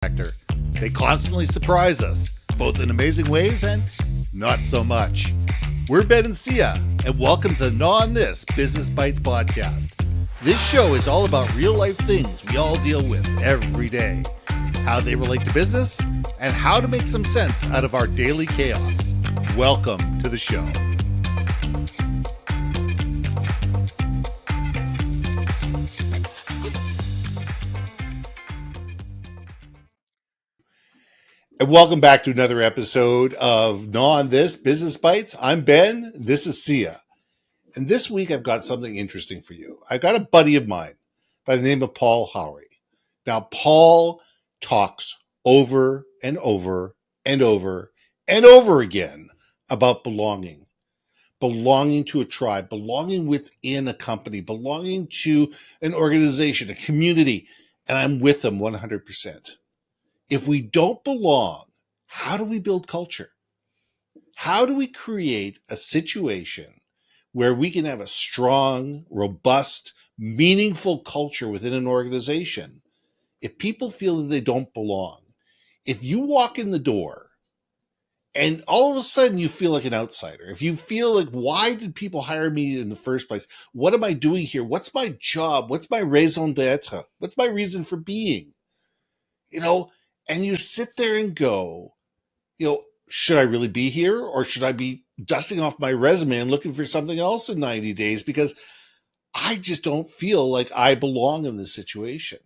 factor. They constantly surprise us, both in amazing ways and not so much. We're Ben and Syya, and welcome to the Gnaw on This Business Bytes podcast. This show is all about real-life things we all deal with every day, how they relate to business, and how to make some sense out of our daily chaos. Welcome to the show. And welcome back to another episode of Gnaw on This Business Bytes. I'm Ben. This is Syya. And this week I've got something interesting for you. I've got a buddy of mine by the name of Paul Howery. Now, Paul talks over and over and over and over again about belonging to a tribe, belonging within a company, belonging to an organization, a community. And I'm with him 100%. If we don't belong, how do we build culture? How do we create a situation where we can have a strong, robust, meaningful culture within an organization if people feel that they don't belong? If you walk in the door and all of a sudden you feel like an outsider, if you feel like, why did people hire me in the first place? What am I doing here? What's my job? What's my raison d'etre? What's my reason for being? And you sit there and go, should I really be here? Or should I be dusting off my resume and looking for something else in 90 days? Because I just don't feel like I belong in this situation.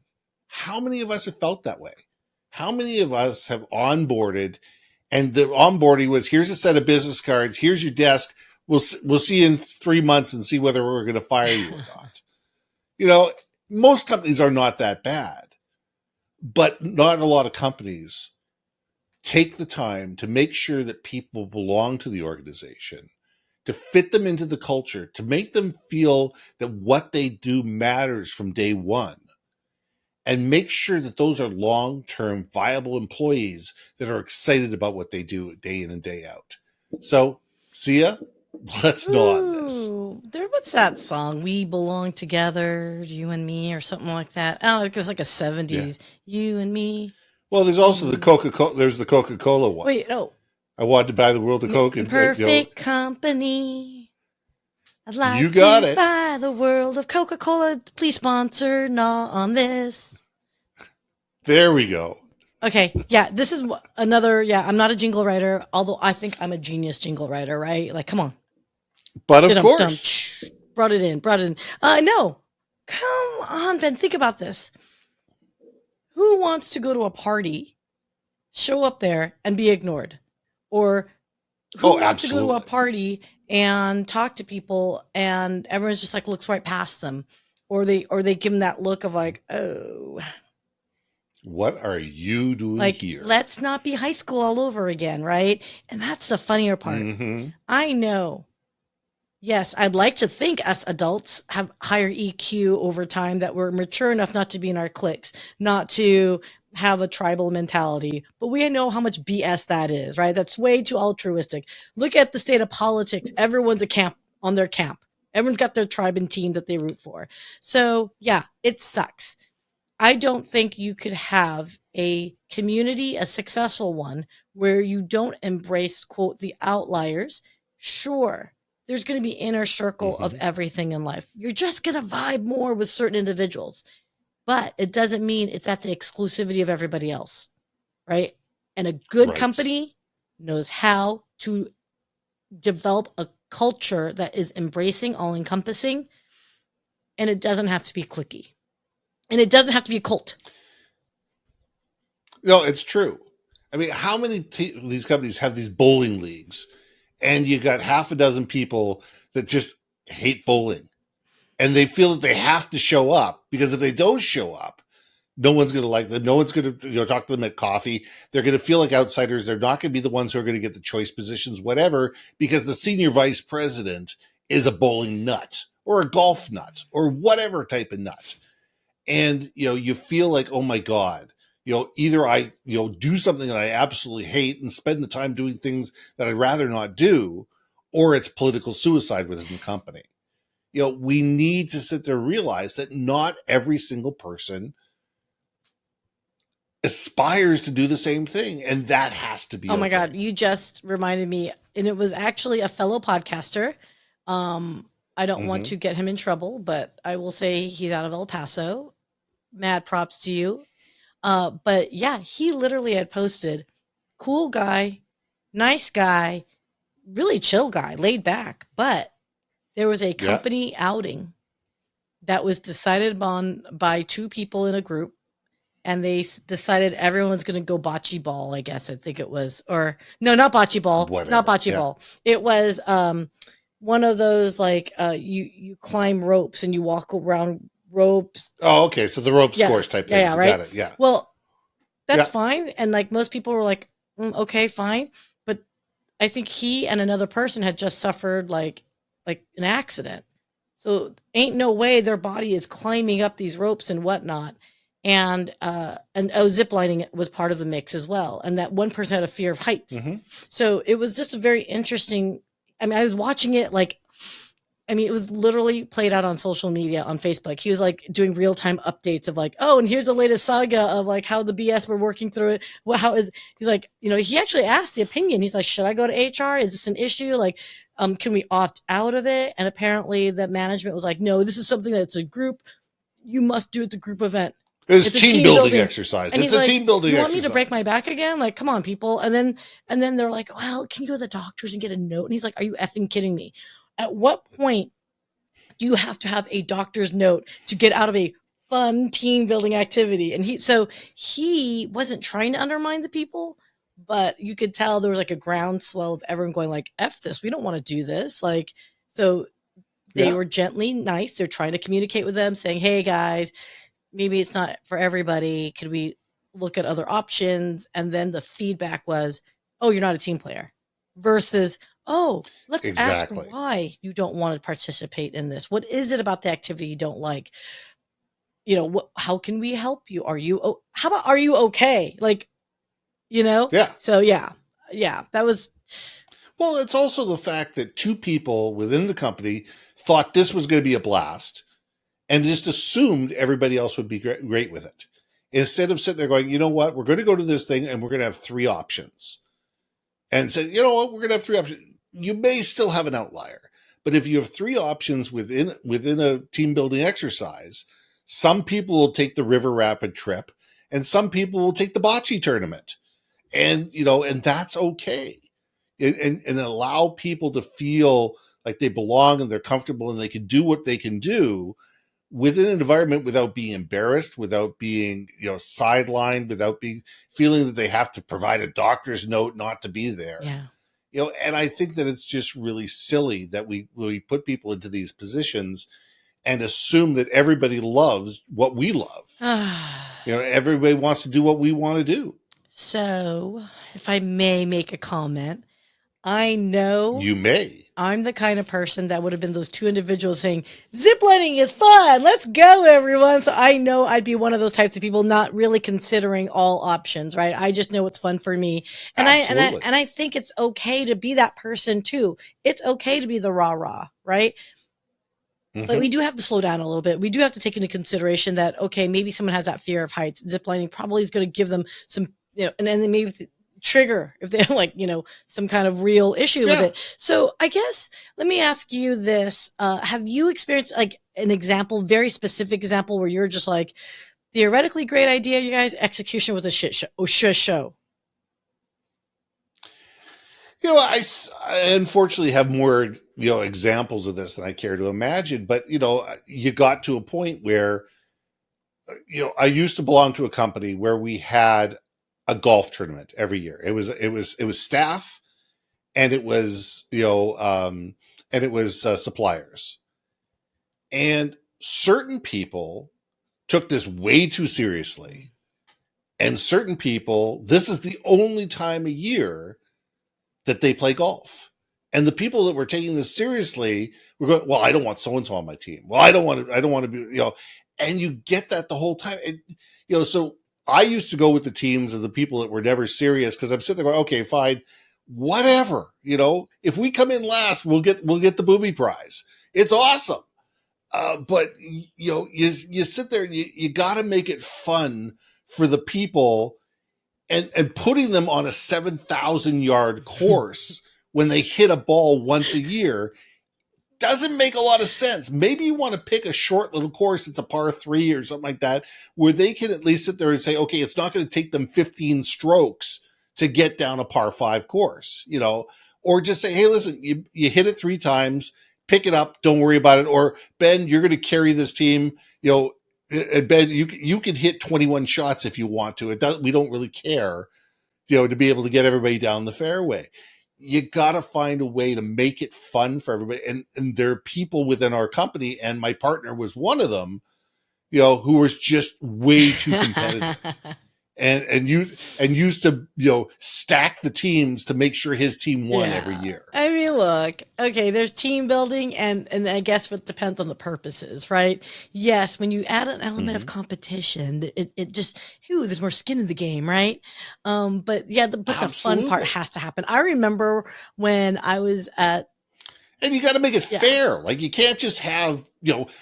How many of us have felt that way? How many of us have onboarded, and the onboarding was, here's a set of business cards, here's your desk, we'll see you in 3 months and see whether we're going to fire you or not. Most companies are not that bad. But not a lot of companies take the time to make sure that people belong to the organization, to fit them into the culture, to make them feel that what they do matters from day one, and make sure that those are long-term viable employees that are excited about what they do day in and day out. So, Syya, let's gnaw on this. What's that song? We Belong Together, You and Me, or something like that. I don't know, it was like a 70s. Yeah. You and Me. Well, there's also the Coca-Cola. There's the Coca-Cola one. Wait, no. I wanted to buy the world of Coke. Perfect company. I'd like you got to it. buy the world of Coca-Cola. Please sponsor Gnaw on This. There we go. Okay, yeah, this is another, I'm not a jingle writer, although I think I'm a genius jingle writer, right? Like, come on. But of course. Brought it in. No. Come on, Ben, think about this. Who wants to go to a party, show up there, and be ignored? Or who wants to go to a party and talk to people and everyone's just like looks right past them? Or they give them that look of like, oh, what are you doing here? Let's not be high school all over again, right? And that's the funnier part. Mm-hmm. I know. Yes, I'd like to think us adults have higher EQ over time, that we're mature enough not to be in our cliques, not to have a tribal mentality. But we know how much BS that is, right? That's way too altruistic. Look at the state of politics. Everyone's a camp on their camp. Everyone's got their tribe and team that they root for. So yeah, it sucks. I don't think you could have a community, a successful one, where you don't embrace, quote, the outliers. Sure, there's going to be inner circle of everything in life. You're just going to vibe more with certain individuals. But it doesn't mean it's at the exclusivity of everybody else, right? And a good company knows how to develop a culture that is embracing, all-encompassing, and it doesn't have to be cliquey. And it doesn't have to be a cult. No, it's true. I mean, how many of these companies have these bowling leagues, and you got half a dozen people that just hate bowling, and they feel that they have to show up, because if they don't show up, no one's going to like them. No one's going to talk to them at coffee. They're going to feel like outsiders. They're not going to be the ones who are going to get the choice positions, whatever, because the senior vice president is a bowling nut or a golf nut or whatever type of nut. And, you feel like, oh my God, either I, do something that I absolutely hate and spend the time doing things that I'd rather not do, or it's political suicide within the company. We need to sit there and realize that not every single person aspires to do the same thing, and that has to be Oh my okay. God, you just reminded me, and it was actually a fellow podcaster. I don't want to get him in trouble, but I will say he's out of El Paso. Mad props to you. But yeah, he literally had posted, cool guy, nice guy, really chill guy, laid back. But there was a Yeah. company outing that was decided on by two people in a group, and they decided everyone's going to go bocce ball. I guess I think it was, or no, not bocce ball, Whatever. not bocce Yeah. ball. It was one of those like you climb ropes and you walk around ropes. Oh, okay. So the ropes Yeah. course type Yeah, things. yeah, You right. got it. Yeah. Well, that's Yeah. fine. And like most people were like, okay, fine. But I think he and another person had just suffered like an accident. So ain't no way their body is climbing up these ropes and whatnot. And zip lining was part of the mix as well. And that one person had a fear of heights. So it was just a very interesting. I mean, I was watching it like, I mean, it was literally played out on social media on Facebook. He was like doing real time updates of like, oh, and here's the latest saga of like how the BS we're working through it. Well, he's like, he actually asked the opinion. He's like, should I go to HR? Is this an issue? Like, can we opt out of it? And apparently the management was like, no, this is something that's a group. You must do it. It's a group event. It's a team building exercise. And it's a like, team building you want exercise. me to break my back again? Like, come on, people. And then they're like, well, can you go to the doctors and get a note? And he's like, are you effing kidding me? At what point do you have to have a doctor's note to get out of a fun team building activity? And he wasn't trying to undermine the people, but you could tell there was like a groundswell of everyone going like, F this, we don't want to do this. Like, so they were gently nice. They're trying to communicate with them saying, hey guys, maybe it's not for everybody. Could we look at other options? And then the feedback was, oh, you're not a team player, versus, oh, let's ask why you don't want to participate in this. What is it about the activity you don't like? How can we help you? How about, are you okay? Like, Yeah. So yeah, that was. Well, it's also the fact that two people within the company thought this was going to be a blast and just assumed everybody else would be great with it. Instead of sitting there going, you know what, we're going to go to this thing and we're going to have three options. And say, you know what, we're going to have three options. You may still have an outlier, but if you have three options within a team building exercise, some people will take the river rapid trip and some people will take the bocce tournament. And, and that's okay. And allow people to feel like they belong and they're comfortable and they can do what they can do within an environment without being embarrassed, without being, sidelined, without feeling that they have to provide a doctor's note not to be there. Yeah. And I think that it's just really silly that we put people into these positions and assume that everybody loves what we love. Everybody wants to do what we want to do. So, if I may make a comment, I know you may. I'm the kind of person that would have been those two individuals saying, ziplining is fun. Let's go, everyone. So I know I'd be one of those types of people not really considering all options, right? I just know what's fun for me. And I think it's okay to be that person too. It's okay to be the rah-rah, right? But we do have to slow down a little bit. We do have to take into consideration that, okay, maybe someone has that fear of heights. Ziplining probably is going to give them some, and then maybe trigger if they have like, some kind of real issue with it. So I guess, let me ask you this. Have you experienced like an example, very specific example where you're just like, theoretically great idea, you guys, execution with a shit show? I unfortunately have more, examples of this than I care to imagine, but, you got to a point where, I used to belong to a company where we had a golf tournament every year. It was staff and it was, suppliers. And certain people took this way too seriously. And certain people, this is the only time a year that they play golf. And the people that were taking this seriously were going, well, I don't want so-and-so on my team. Well, I don't want to be, and you get that the whole time. And, so I used to go with the teams of the people that were never serious because I'm sitting there going, okay, fine, whatever. If we come in last, we'll get the booby prize. It's awesome. But you sit there and you got to make it fun for the people and putting them on a 7,000 yard course when they hit a ball once a year doesn't make a lot of sense. Maybe you want to pick a short little course. It's a par 3 or something like that, where they can at least sit there and say, okay, it's not going to take them 15 strokes to get down a par 5 course, or just say, hey, listen, you hit it 3 times, pick it up. Don't worry about it. Or Ben, you're going to carry this team, and Ben, you can hit 21 shots if you want to. We don't really care, to be able to get everybody down the fairway. You got to find a way to make it fun for everybody. And there are people within our company, and my partner was one of them, who was just way too competitive and used to, stack the teams to make sure his team won every year. I mean, look, okay, there's team building and I guess it depends on the purposes, right? Yes, when you add an element of competition, it just, there's more skin in the game, right? But yeah, the fun part has to happen. I remember when I was at, and you got to make it fair. Like, you can't just have,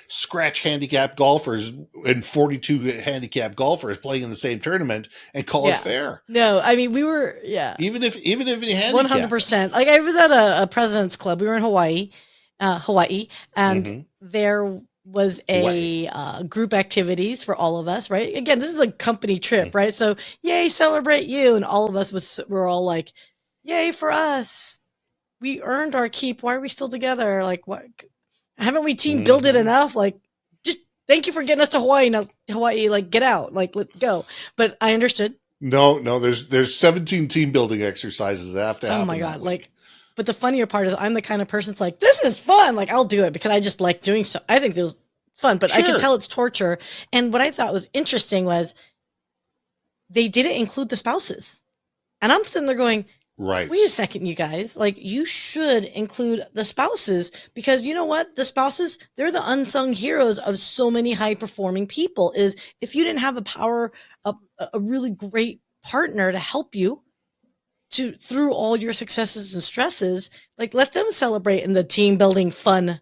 scratch handicap golfers and 42 handicap golfers playing in the same tournament and call it fair. No, I mean, we were, Even if you handicap. 100%. Like, I was at a president's club. We were in Hawaii, and there was a group activities for all of us, right? Again, this is a company trip, right? So, yay, celebrate you. And all of us were all like, yay for us. We earned our keep. Why are we still together? Like, what? Haven't we team builded enough? Like, just thank you for getting us to Hawaii. Now, Hawaii, like, get out. Like, let's go. But I understood. No, there's 17 team building exercises that have to happen. Oh my God. But the funnier part is I'm the kind of person that's like, this is fun. Like, I'll do it because I just like doing so. I think it was fun, but I can tell it's torture. And what I thought was interesting was they didn't include the spouses. And I'm sitting there going, right. Wait a second, you guys. Like, you should include the spouses because you know what? The spouses, they're the unsung heroes of so many high-performing people. Is if you didn't have a really great partner to help you through all your successes and stresses, like, let them celebrate in the team building fun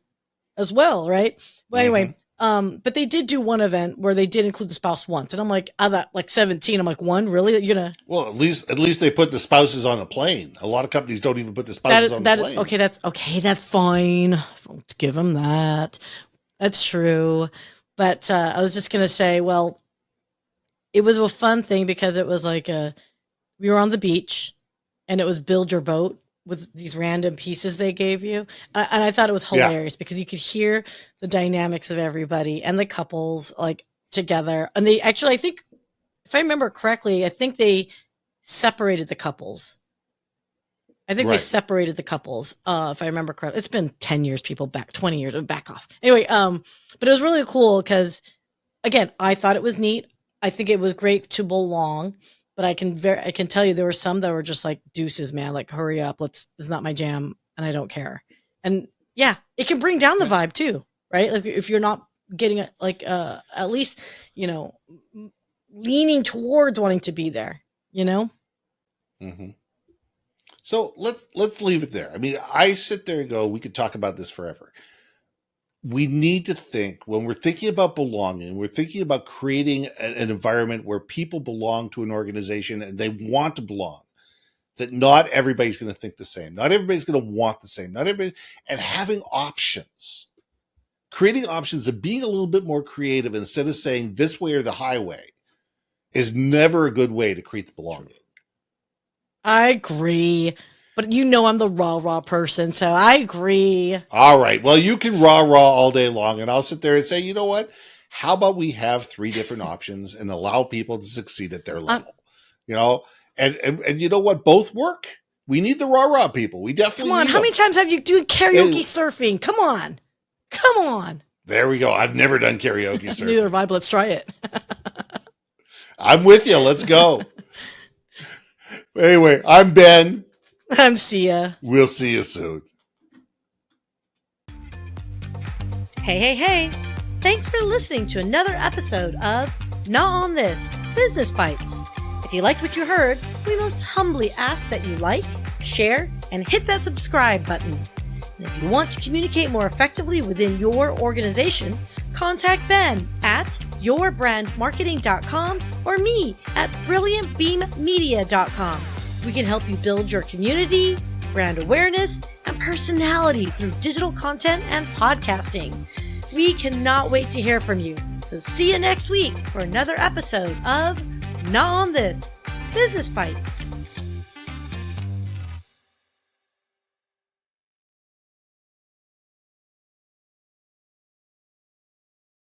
as well, right? But anyway, but they did do one event where they did include the spouse once, and I'm like, out of that, like 17, I'm like, one, really? You're gonna? Well, at least they put the spouses on the plane. A lot of companies don't even put the spouses on the plane. That's fine. Don't give them that. That's true. But I was just gonna say, well, it was a fun thing because it was like we were on the beach, and it was build your boat with these random pieces they gave you. And I thought it was hilarious because you could hear the dynamics of everybody and the couples like together. And they actually, I think, if I remember correctly, I think they separated the couples. They separated the couples, if I remember correctly. It's been 10 years, 20 years, back off. Anyway, but it was really cool because, again, I thought it was neat. I think it was great to belong. But I can tell you there were some that were just like, deuces, man, like, hurry up. It's not my jam and I don't care. And yeah, it can bring down the vibe too, right? Like, if you're not getting it, like, at least, leaning towards wanting to be there, So let's leave it there. I mean, I sit there and go, we could talk about this forever. We need to think, when we're thinking about belonging, we're thinking about creating an environment where people belong to an organization and they want to belong, that not everybody's going to think the same. Not everybody's going to want the same. And having options, creating options and being a little bit more creative instead of saying this way or the highway is never a good way to create the belonging. I agree. But I'm the rah-rah person, so I agree. All right. Well, you can rah-rah all day long, and I'll sit there and say, you know what? How about we have 3 different options and allow people to succeed at their level? And you know what? Both work. We need the rah-rah people. We definitely Come on. need How them. many times have you done karaoke surfing? Come on. There we go. I've never done karaoke surfing. Neither have I, but let's try it. I'm with you. Let's go. Anyway, I'm Ben. I'm Syya. We'll see you soon. Hey. Thanks for listening to another episode of Gnaw on This, Business Bytes. If you liked what you heard, we most humbly ask that you like, share, and hit that subscribe button. And if you want to communicate more effectively within your organization, contact Ben at yourbrandmarketing.com or me at brilliantbeammedia.com. We can help you build your community, brand awareness, and personality through digital content and podcasting. We cannot wait to hear from you. So see you next week for another episode of Gnaw on This, Business Bytes.